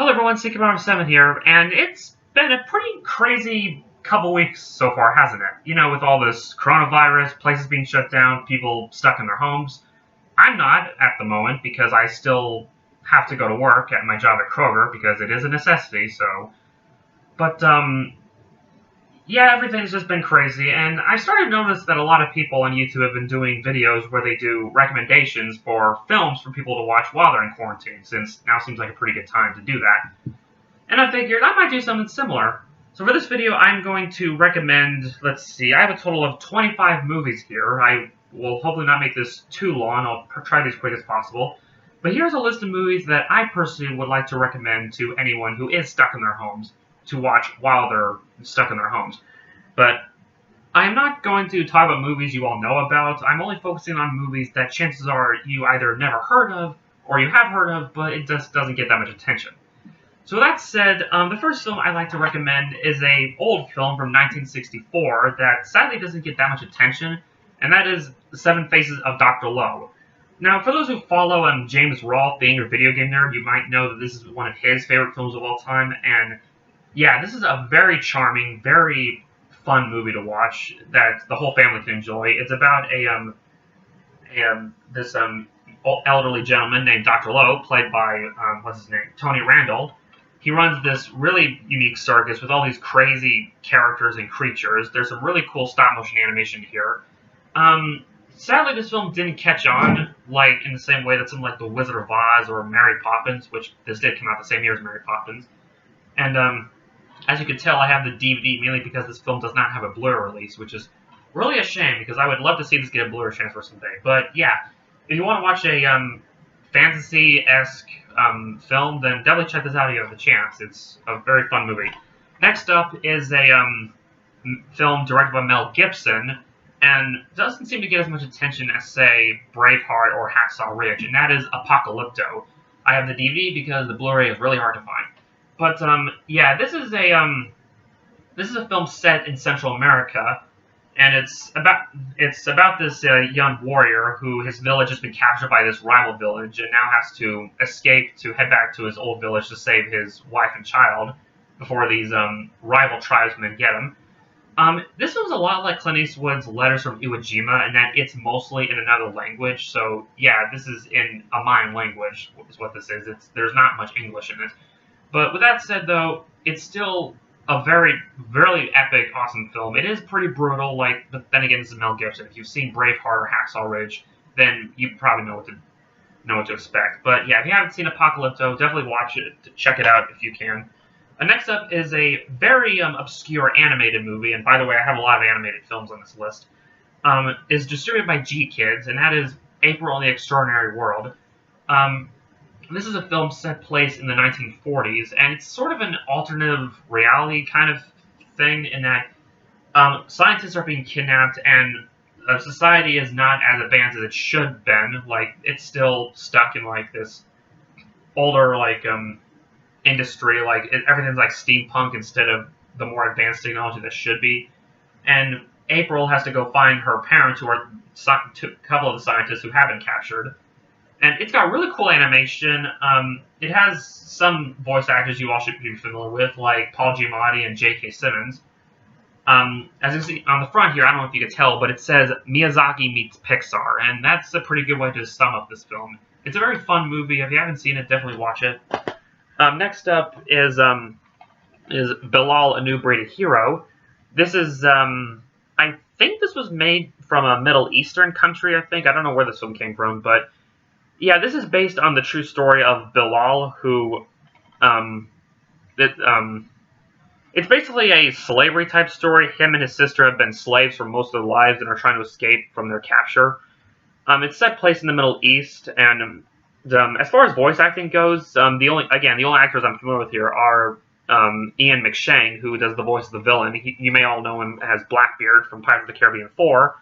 Hello everyone, Cabinet here, and it's been a pretty crazy couple weeks so far, hasn't it? You know, with all this coronavirus, places being shut down, people stuck in their homes. I'm not at the moment because I still have to go to work at my job at Kroger because it is a necessity, so. But, yeah, everything's just been crazy, and I started to notice that a lot of people on YouTube have been doing videos where they do recommendations for films for people to watch while they're in quarantine, since now seems like a pretty good time to do that. And I figured I might do something similar. So for this video, I'm going to recommend, let's see, I have a total of 25 movies here. I will hopefully not make this too long. I'll try to be as quick as possible. But here's a list of movies that I personally would like to recommend to anyone who is stuck in their homes to watch while they're stuck in their homes. But I'm not going to talk about movies you all know about. I'm only focusing on movies that chances are you either never heard of or you have heard of, but it just doesn't get that much attention. So with that said, the first film I'd like to recommend is an old film from 1964 that sadly doesn't get that much attention, and that is The Seven Faces of Dr. Lowe. Now, for those who follow James Rolfe, being a video game nerd, you might know that this is one of his favorite films of all time, and yeah, this is a very charming, very fun movie to watch that the whole family can enjoy. It's about this elderly gentleman named Dr. Lowe, played by Tony Randall. He runs this really unique circus with all these crazy characters and creatures. There's some really cool stop-motion animation here. Sadly, this film didn't catch on, like, in the same way that something like The Wizard of Oz or Mary Poppins, which this did come out the same year as Mary Poppins. And, as you can tell, I have the DVD mainly because this film does not have a Blu-ray release, which is really a shame, because I would love to see this get a Blu-ray transfer someday. But, yeah, if you want to watch a, fantasy-esque film, then definitely check this out if you have the chance. It's a very fun movie. Next up is a film directed by Mel Gibson, and doesn't seem to get as much attention as, say, Braveheart or Hacksaw Ridge, and that is Apocalypto. I have the DVD because the Blu-ray is really hard to find. But yeah, this is a film set in Central America, and it's about this young warrior who his village has been captured by this rival village and now has to escape to head back to his old village to save his wife and child before these rival tribesmen get him. This was a lot like Clint Eastwood's Letters from Iwo Jima, in that it's mostly in another language. So yeah, this is in a Mayan language is what this is. There's not much English in it. But with that said, though, it's still a very, very epic, awesome film. It is pretty brutal, but then again, this is Mel Gibson. If you've seen Braveheart or Hacksaw Ridge, then you probably know what to expect. But yeah, if you haven't seen Apocalypto, definitely watch it, check it out if you can. Next up is a very obscure animated movie, and by the way, I have a lot of animated films on this list. Is distributed by G-Kids, and that is April in the Extraordinary World. This is a film set place in the 1940s, and it's sort of an alternative reality kind of thing in that scientists are being kidnapped, and society is not as advanced as it should have been. Like, it's still stuck in, this older, industry. Everything's, steampunk instead of the more advanced technology that should be. And April has to go find her parents, who are a couple of the scientists who have been captured. And it's got really cool animation. It has some voice actors you all should be familiar with, like Paul Giamatti and J.K. Simmons. As you can see on the front here, I don't know if you can tell, but it says Miyazaki meets Pixar, and that's a pretty good way to sum up this film. It's a very fun movie. If you haven't seen it, definitely watch it. Next up is Belal, A New Breed of Hero. This is, I think this was made from a Middle Eastern country, I think. I don't know where this film came from, but yeah, this is based on the true story of Belal, who, it's basically a slavery-type story. Him and his sister have been slaves for most of their lives and are trying to escape from their capture. It's set place in the Middle East, and as far as voice acting goes, the only actors I'm familiar with here are Ian McShane, who does the voice of the villain. You may all know him as Blackbeard from Pirates of the Caribbean 4.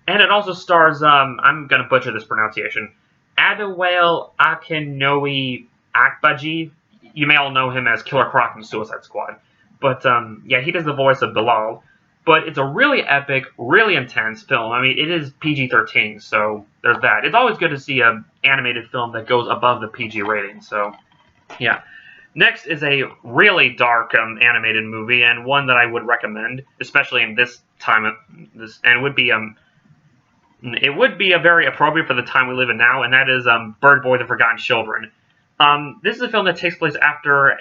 And it also stars, I'm going to butcher this pronunciation, Adewale Akinoi Akbaji. You may all know him as Killer Croc from Suicide Squad. But, yeah, he does the voice of Belal. But it's a really epic, really intense film. I mean, it is PG-13, so there's that. It's always good to see an animated film that goes above the PG rating, so, yeah. Next is a really dark animated movie, and one that I would recommend, especially in this time. And it would be a very appropriate for the time we live in now, and that is Bird Boy: The Forgotten Children. This is a film that takes place after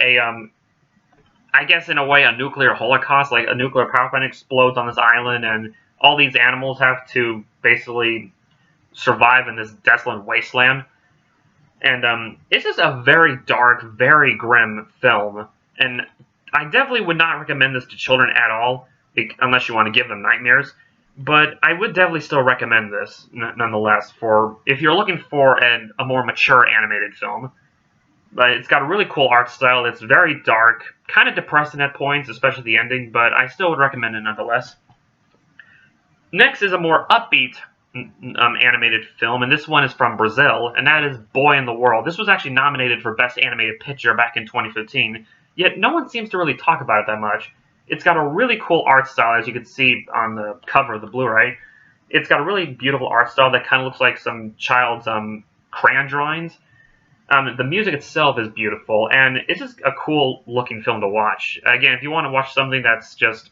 I guess in a way, a nuclear holocaust. Like a nuclear power plant explodes on this island, and all these animals have to basically survive in this desolate wasteland. And it's just a very dark, very grim film. And I definitely would not recommend this to children at all, unless you want to give them nightmares. But I would definitely still recommend this, nonetheless, for if you're looking for a more mature animated film. But it's got a really cool art style. It's very dark, kind of depressing at points, especially the ending, but I still would recommend it nonetheless. Next is a more upbeat animated film, and this one is from Brazil, and that is Boy in the World. This was actually nominated for Best Animated Picture back in 2015, yet no one seems to really talk about it that much. It's got a really cool art style, as you can see on the cover of the Blu-ray. It's got a really beautiful art style that kind of looks like some child's crayon drawings. The music itself is beautiful, and it's just a cool looking film to watch. Again, if you want to watch something that's just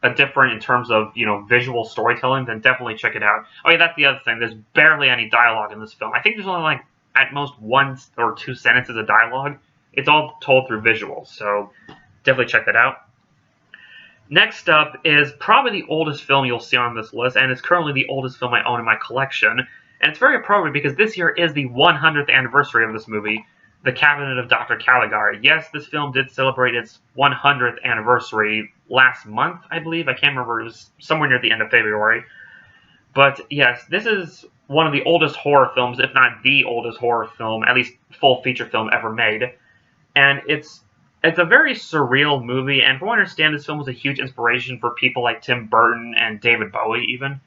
a different in terms of, visual storytelling, then definitely check it out. Oh yeah, that's the other thing. There's barely any dialogue in this film. I think there's only like at most 1 or 2 sentences of dialogue. It's all told through visuals, so definitely check that out. Next up is probably the oldest film you'll see on this list, and it's currently the oldest film I own in my collection. And it's very appropriate because this year is the 100th anniversary of this movie, The Cabinet of Dr. Caligari. Yes, this film did celebrate its 100th anniversary last month, I believe. I can't remember. It was somewhere near the end of February. But yes, this is one of the oldest horror films, if not the oldest horror film, at least full feature film ever made. And it's a very surreal movie, and from what I understand, this film was a huge inspiration for people like Tim Burton and David Bowie even.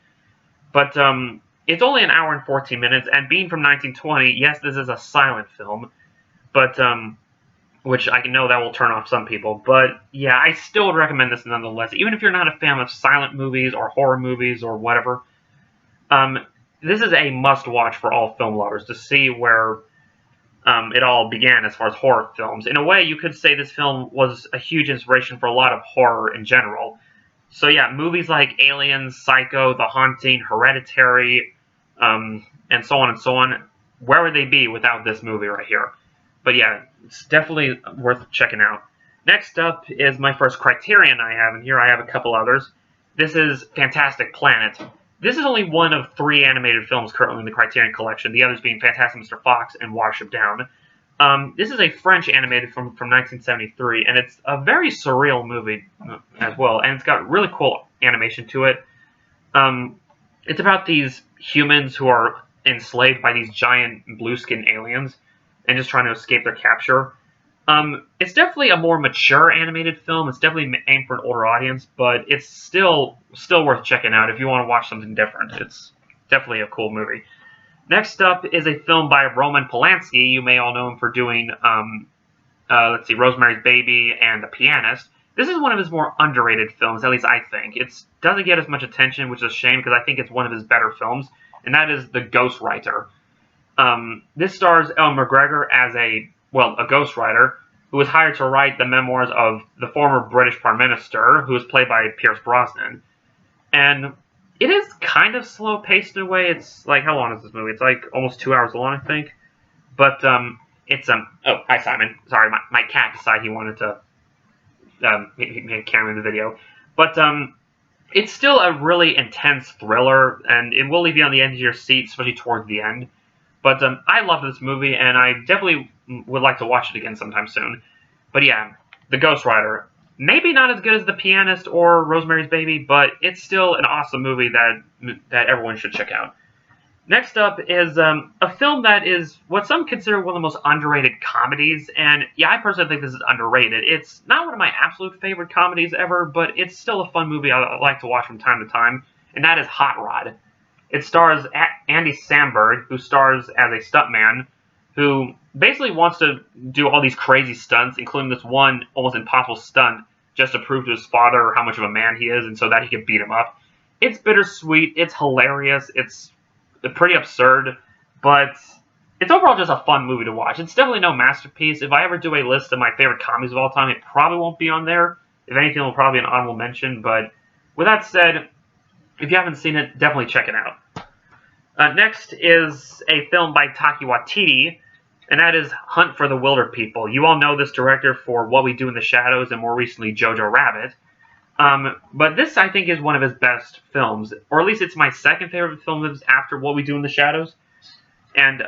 But it's only an hour and 14 minutes, and being from 1920, yes, this is a silent film, but which I know that will turn off some people. But yeah, I still would recommend this nonetheless, even if you're not a fan of silent movies or horror movies or whatever. This is a must-watch for all film lovers to see where it all began as far as horror films. In a way, you could say this film was a huge inspiration for a lot of horror in general. So yeah, movies like Aliens, Psycho, The Haunting, Hereditary, and so on and so on. Where would they be without this movie right here? But yeah, it's definitely worth checking out. Next up is my first Criterion I have, and here I have a couple others. This is Fantastic Planet. This is only one of 3 animated films currently in the Criterion Collection, the others being Fantastic Mr. Fox and Watership Down. This is a French animated film from 1973, and it's a very surreal movie as well, and it's got really cool animation to it. It's about these humans who are enslaved by these giant blue-skinned aliens and just trying to escape their capture. It's definitely a more mature animated film. It's definitely aimed for an older audience, but it's still worth checking out if you want to watch something different. It's definitely a cool movie. Next up is a film by Roman Polanski. You may all know him for doing, let's see, Rosemary's Baby and The Pianist. This is one of his more underrated films, at least I think. It doesn't get as much attention, which is a shame because I think it's one of his better films, and that is The Ghostwriter. This stars Ewan McGregor as a ghostwriter who was hired to write the memoirs of the former British Prime Minister, who was played by Pierce Brosnan. And it is kind of slow-paced in a way. It's like, how long is this movie? It's like almost 2 hours long, I think. But it's oh, hi Simon. Sorry, my cat decided he wanted to make a camera in the video. But it's still a really intense thriller, and it will leave you on the edge of your seat, especially towards the end. But I love this movie, and I definitely would like to watch it again sometime soon. But yeah, The Ghostwriter. Maybe not as good as The Pianist or Rosemary's Baby, but it's still an awesome movie that everyone should check out. Next up is a film that is what some consider one of the most underrated comedies, and yeah, I personally think this is underrated. It's not one of my absolute favorite comedies ever, but it's still a fun movie I like to watch from time to time, and that is Hot Rod. It stars Andy Samberg, who stars as a stuntman, who basically wants to do all these crazy stunts, including this one almost impossible stunt, just to prove to his father how much of a man he is, and so that he can beat him up. It's bittersweet, it's hilarious, it's pretty absurd, but it's overall just a fun movie to watch. It's definitely no masterpiece. If I ever do a list of my favorite comedies of all time, it probably won't be on there. If anything, it'll probably be an honorable mention. But with that said, if you haven't seen it, definitely check it out. Next is a film by Taika Waititi, and that is Hunt for the Wilder People. You all know this director for What We Do in the Shadows and more recently Jojo Rabbit. But this, I think, is one of his best films, or at least it's my second favorite film of his after What We Do in the Shadows. And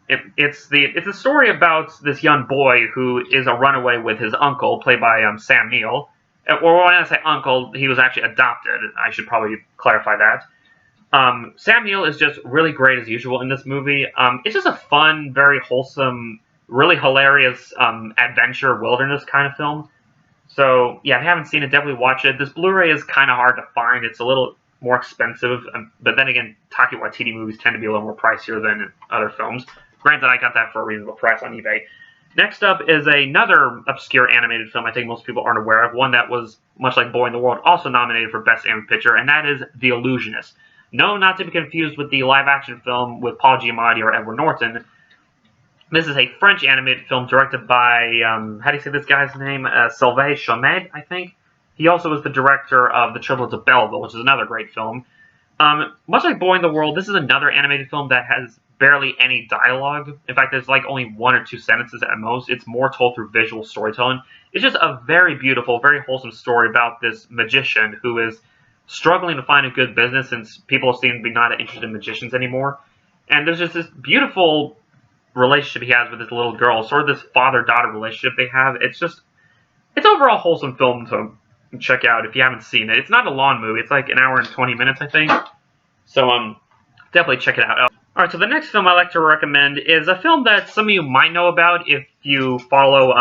it's a story about this young boy who is a runaway with his uncle, played by Sam Neill. Or when I say uncle, he was actually adopted. I should probably clarify that. Sam Neill is just really great as usual in this movie. It's just a fun, very wholesome, really hilarious adventure wilderness kind of film. So, yeah, if you haven't seen it, definitely watch it. This Blu-ray is kind of hard to find. It's a little more expensive, but then again, Taika Waititi movies tend to be a little more pricier than other films. Granted, I got that for a reasonable price on eBay. Next up is another obscure animated film I think most people aren't aware of, one that was, much like Boy in the World, also nominated for Best Animated Picture, and that is The Illusionist. No, not to be confused with the live-action film with Paul Giamatti or Edward Norton. This is a French animated film directed by, how do you say this guy's name? Sylvain Chomet, I think. He also was the director of The Triplets of Belleville, which is another great film. Much like Boy in the World, this is another animated film that has barely any dialogue. In fact, there's like only one or two sentences at most. It's more told through visual storytelling. It's just a very beautiful, very wholesome story about this magician who is struggling to find a good business since people seem to be not interested in magicians anymore. And there's just this beautiful relationship he has with this little girl, sort of this father-daughter relationship they have. It's overall a wholesome film to check out if you haven't seen it. It's not a long movie. It's like an hour and 20 minutes, I think. So, definitely check it out. Alright, so the next film I like to recommend is a film that some of you might know about if you follow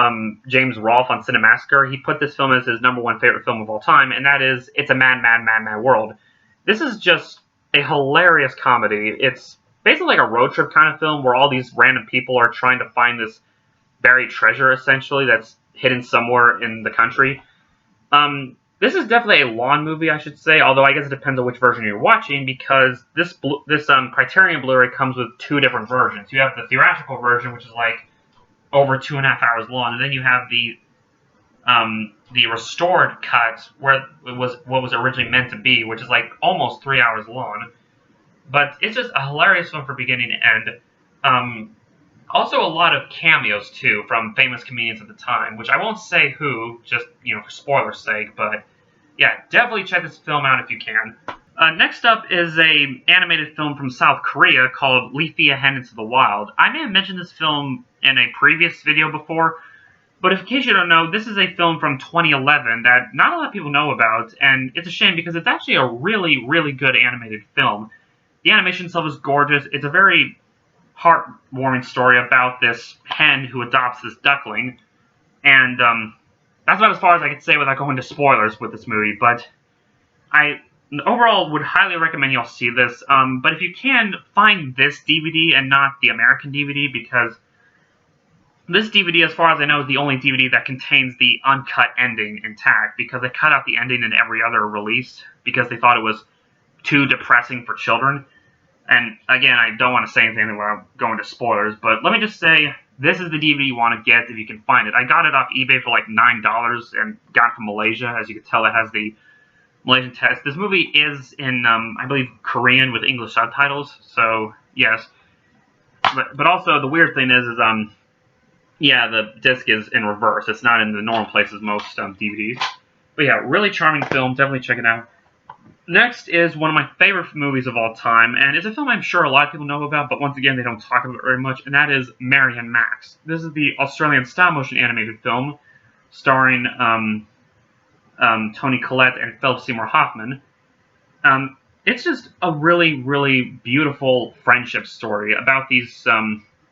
James Rolfe on Cinemassacre. He put this film as his #1 favorite film of all time, and that is It's a Mad, Mad, Mad, Mad World. This is just a hilarious comedy. It's basically like a road trip kind of film where all these random people are trying to find this buried treasure, essentially, that's hidden somewhere in the country. This is definitely a long movie, I should say, although I guess it depends on which version you're watching, because this Criterion Blu-ray comes with two different versions. You have the theatrical version, which is like over 2.5 hours long, and then you have the restored cut, where it was what was originally meant to be, which is like almost 3 hours long. But it's just a hilarious film from beginning to end. Also a lot of cameos, too, from famous comedians at the time, which I won't say who, just, for spoiler's sake, but yeah, definitely check this film out if you can. Next up is a animated film from South Korea called Leafy, A Hand into the Wild. I may have mentioned this film in a previous video before, but in case you don't know, this is a film from 2011 that not a lot of people know about, and it's a shame because it's actually a really, really good animated film. The animation itself is gorgeous. It's a very heartwarming story about this hen who adopts this duckling, and that's about as far as I can say without going into spoilers with this movie, but I overall would highly recommend y'all see this, but if you can, find this DVD and not the American DVD, because this DVD, as far as I know, is the only DVD that contains the uncut ending intact, because they cut out the ending in every other release, because they thought it was too depressing for children. And again, I don't want to say anything without going to spoilers, but let me just say, this is the DVD you want to get if you can find it. I got it off eBay for like $9 and got it from Malaysia. As you can tell, it has the Malaysian text. This movie is in, I believe, Korean with English subtitles, so yes. But also, the weird thing is yeah, the disc is in reverse. It's not in the normal place as most DVDs. But yeah, really charming film. Definitely check it out. Next is one of my favorite movies of all time, and it's a film I'm sure a lot of people know about, but once again, they don't talk about it very much, and that is Marion Max. This is the Australian stop-motion animated film starring Toni Collette and Philip Seymour Hoffman. It's just a really, really beautiful friendship story about these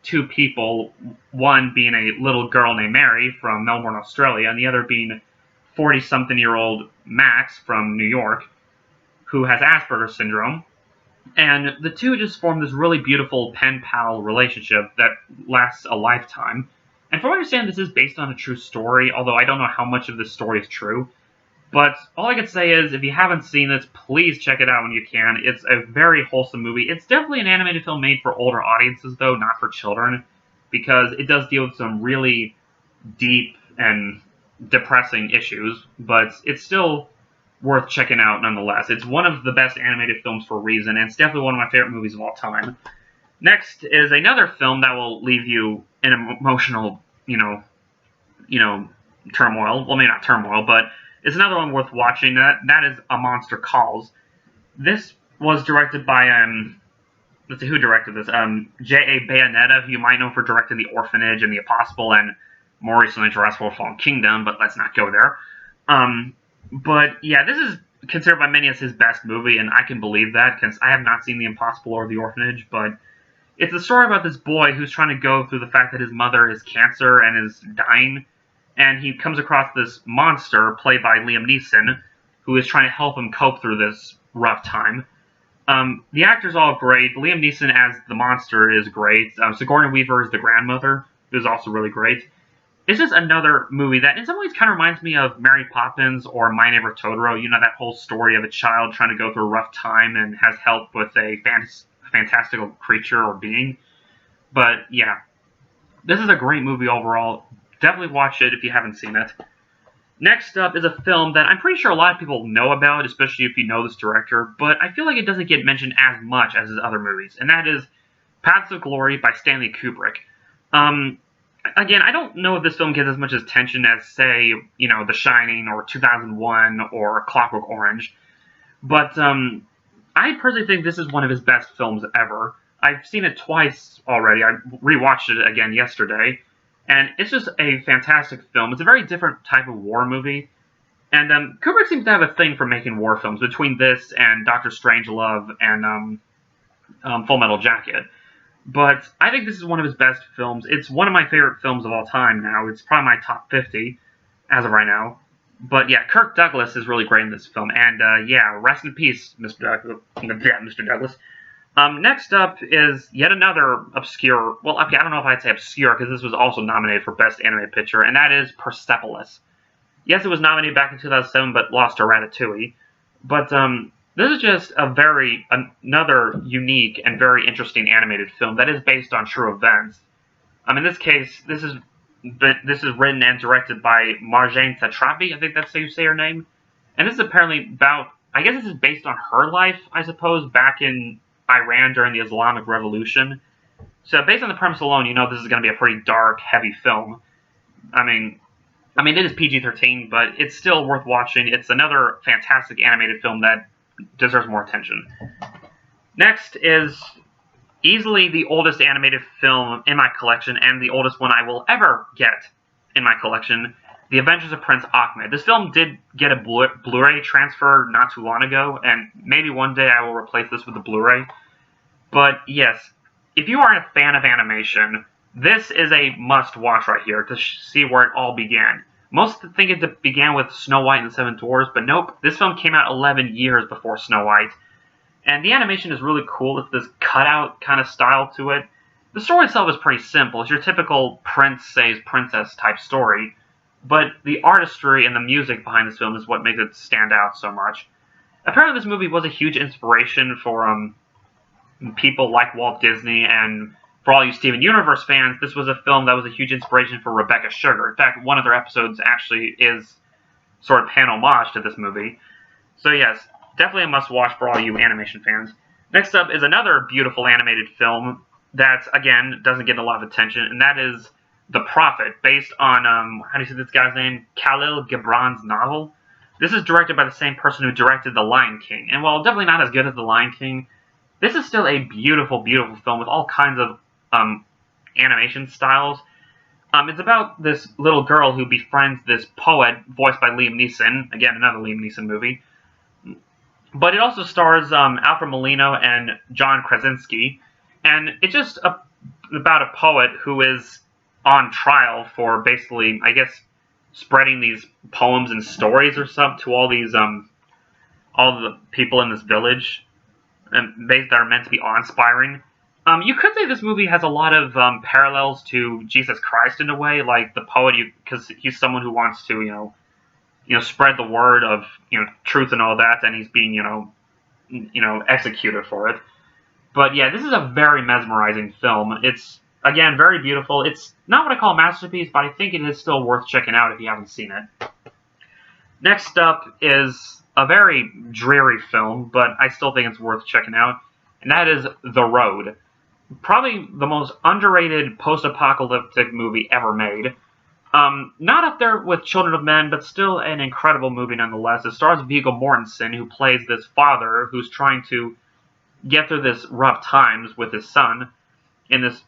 two people, one being a little girl named Mary from Melbourne, Australia, and the other being 40-something-year-old Max from New York, who has Asperger's syndrome, and the two just form this really beautiful pen-pal relationship that lasts a lifetime. And from what I understand, this is based on a true story, although I don't know how much of this story is true. But all I can say is, if you haven't seen this, please check it out when you can. It's a very wholesome movie. It's definitely an animated film made for older audiences, though, not for children, because it does deal with some really deep and depressing issues, but it's still worth checking out nonetheless. It's one of the best animated films for a reason, and it's definitely one of my favorite movies of all time. Next is another film that will leave you in emotional, turmoil. Well, maybe not turmoil, but it's another one worth watching. That is A Monster Calls. This was directed by let's see who directed this. J.A. Bayonetta, who you might know for directing The Orphanage and The Apostle, and more recently Jurassic World: Fallen Kingdom. But let's not go there. But yeah, this is considered by many as his best movie, and I can believe that because I have not seen The Impossible or The Orphanage. But it's a story about this boy who's trying to go through the fact that his mother is cancer and is dying, and he comes across this monster played by Liam Neeson, who is trying to help him cope through this rough time. The actors are all great. Liam Neeson as the monster is great. Sigourney Weaver is the grandmother, who's also really great. It's just another movie that in some ways kind of reminds me of Mary Poppins or My Neighbor Totoro. You know, that whole story of a child trying to go through a rough time and has help with a fantastical creature or being. But yeah, this is a great movie overall. Definitely watch it if you haven't seen it. Next up is a film that I'm pretty sure a lot of people know about, especially if you know this director, but I feel like it doesn't get mentioned as much as his other movies, and that is Paths of Glory by Stanley Kubrick. Again, I don't know if this film gets as much attention as, say, The Shining or 2001 or Clockwork Orange, but I personally think this is one of his best films ever. I've seen it twice already. I rewatched it again yesterday, and it's just a fantastic film. It's a very different type of war movie, and Kubrick seems to have a thing for making war films between this and Doctor Strangelove and Full Metal Jacket. But I think this is one of his best films. It's one of my favorite films of all time now. It's probably my top 50 as of right now. But yeah, Kirk Douglas is really great in this film. And yeah, rest in peace, Mr. Douglas. Yeah, Mr. Douglas. Next up is yet another obscure, well, okay, I don't know if I'd say obscure, because this was also nominated for Best Animated Picture, and that is Persepolis. Yes, it was nominated back in 2007, but lost to Ratatouille. But this is just another unique and very interesting animated film that is based on true events. In this case, this is written and directed by Marjane Satrapi, I think that's how you say her name. And this is apparently about, I guess this is based on her life, I suppose, back in Iran during the Islamic Revolution. So based on the premise alone, you know this is going to be a pretty dark, heavy film. I mean, it is PG-13, but it's still worth watching. It's another fantastic animated film that deserves more attention. Next is easily the oldest animated film in my collection, and the oldest one I will ever get in my collection, The Adventures of Prince Ahmed. This film did get a Blu-ray transfer not too long ago, and maybe one day I will replace this with a Blu-ray. But yes, if you are a fan of animation, this is a must-watch right here to see where it all began. Most think it began with Snow White and the Seven Dwarfs, but nope, this film came out 11 years before Snow White. And the animation is really cool. It's this cutout kind of style to it. The story itself is pretty simple. It's your typical prince saves princess type story. But the artistry and the music behind this film is what makes it stand out so much. Apparently this movie was a huge inspiration for people like Walt Disney, and for all you Steven Universe fans, this was a film that was a huge inspiration for Rebecca Sugar. In fact, one of their episodes actually is sort of pan homage to this movie. So yes, definitely a must-watch for all you animation fans. Next up is another beautiful animated film that, again, doesn't get a lot of attention, and that is The Prophet, based on, how do you say this guy's name? Khalil Gibran's novel. This is directed by the same person who directed The Lion King, and while definitely not as good as The Lion King, this is still a beautiful, beautiful film with all kinds of animation styles. It's about this little girl who befriends this poet, voiced by Liam Neeson. Again, another Liam Neeson movie. But it also stars Alfred Molina and John Krasinski. And it's just about a poet who is on trial for basically, I guess, spreading these poems and stories or something to all these, all the people in this village, and that are meant to be awe-inspiring. You could say this movie has a lot of parallels to Jesus Christ in a way, like the poet, because he's someone who wants to, spread the word of truth and all that, and he's being executed for it. But yeah, this is a very mesmerizing film. It's, again, very beautiful. It's not what I call a masterpiece, but I think it is still worth checking out if you haven't seen it. Next up is a very dreary film, but I still think it's worth checking out, and that is The Road. Probably the most underrated post-apocalyptic movie ever made. Not up there with Children of Men, but still an incredible movie nonetheless. It stars Viggo Mortensen, who plays this father who's trying to get through this rough times with his son in this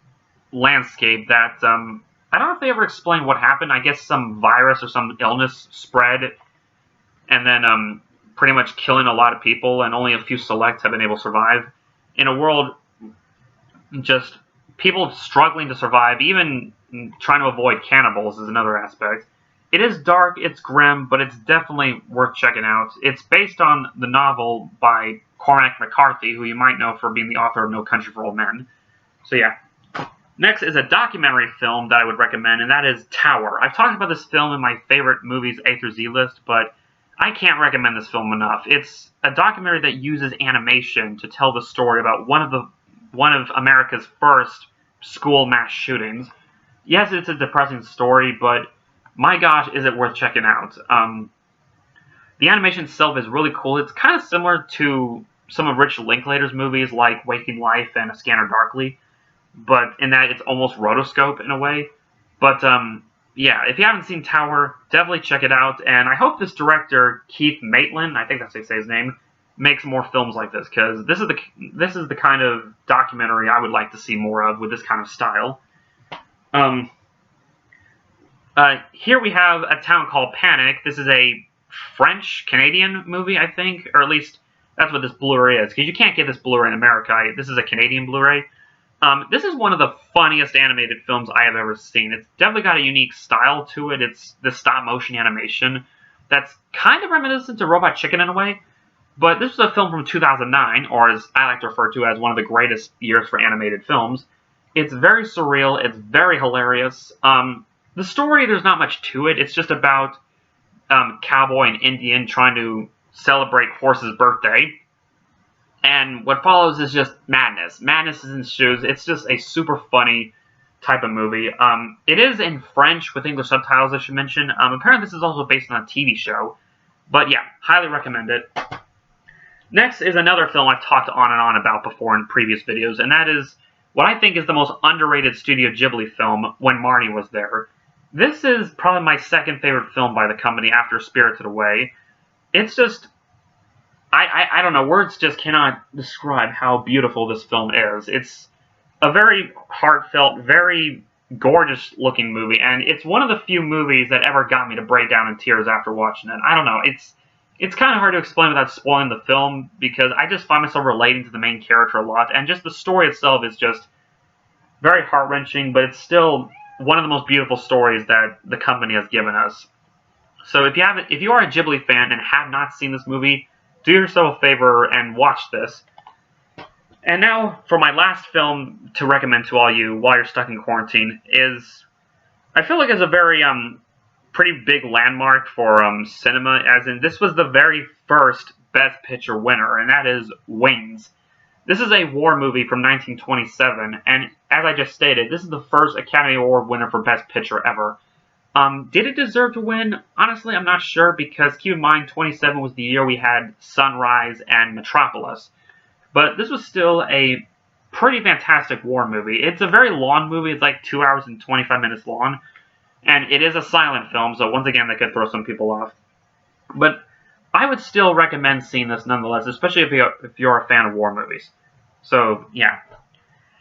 landscape that, I don't know if they ever explain what happened. I guess some virus or some illness spread and then pretty much killing a lot of people, and only a few select have been able to survive. In a world just people struggling to survive, even trying to avoid cannibals is another aspect. It is dark, it's grim, but it's definitely worth checking out. It's based on the novel by Cormac McCarthy, who you might know for being the author of No Country for Old Men. So yeah. Next is a documentary film that I would recommend, and that is Tower. I've talked about this film in my favorite movies A through Z list, but I can't recommend this film enough. It's a documentary that uses animation to tell the story about one of America's first school mass shootings. Yes, it's a depressing story, but my gosh, is it worth checking out. The animation itself is really cool. It's kind of similar to some of Rich Linklater's movies like Waking Life and A Scanner Darkly, but in that it's almost rotoscope in a way. But yeah, if you haven't seen Tower, definitely check it out. And I hope this director, Keith Maitland, I think that's how you say his name, makes more films like this, because this is the kind of documentary I would like to see more of with this kind of style. Here we have A Town Called Panic. This is a French-Canadian movie, I think, or at least that's what this Blu-ray is, because you can't get this Blu-ray in America. This is a Canadian Blu-ray. This is one of the funniest animated films I have ever seen. It's definitely got a unique style to it. It's the stop-motion animation that's kind of reminiscent to Robot Chicken in a way. But this was a film from 2009, or as I like to refer to as one of the greatest years for animated films. It's very surreal. It's very hilarious. The story, there's not much to it. It's just about cowboy and Indian trying to celebrate Horse's birthday. And what follows is just madness. Madness ensues. It's just a super funny type of movie. It is in French with English subtitles, I should mention. Apparently this is also based on a TV show. But yeah, highly recommend it. Next is another film I've talked on and on about before in previous videos, and that is what I think is the most underrated Studio Ghibli film, When Marty Was There. This is probably my second favorite film by the company after Spirited Away. It's just, I don't know, words just cannot describe how beautiful this film is. It's a very heartfelt, very gorgeous looking movie, and it's one of the few movies that ever got me to break down in tears after watching it. I don't know, it's kind of hard to explain without spoiling the film, because I just find myself relating to the main character a lot, and just the story itself is just very heart-wrenching, but it's still one of the most beautiful stories that the company has given us. So if you are a Ghibli fan and have not seen this movie, do yourself a favor and watch this. And now, for my last film to recommend to all you while you're stuck in quarantine is, I feel like it's a very pretty big landmark for cinema, as in this was the very first Best Picture winner, and that is Wings. This is a war movie from 1927, and as I just stated, this is the first Academy Award winner for Best Picture ever. Did it deserve to win? Honestly, I'm not sure, because keep in mind, 27 was the year we had Sunrise and Metropolis. But this was still a pretty fantastic war movie. It's a very long movie. It's like 2 hours and 25 minutes long. And it is a silent film, so once again, that could throw some people off. But I would still recommend seeing this nonetheless, especially if you're a fan of war movies. So, yeah.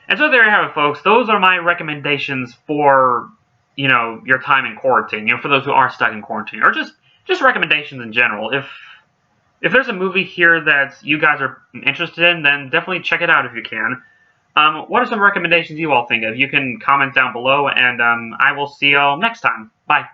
And so there you have it, folks. Those are my recommendations for, your time in quarantine. For those who are stuck in quarantine. Or just recommendations in general. If there's a movie here that you guys are interested in, then definitely check it out if you can. What are some recommendations you all think of? You can comment down below, and I will see you all next time. Bye.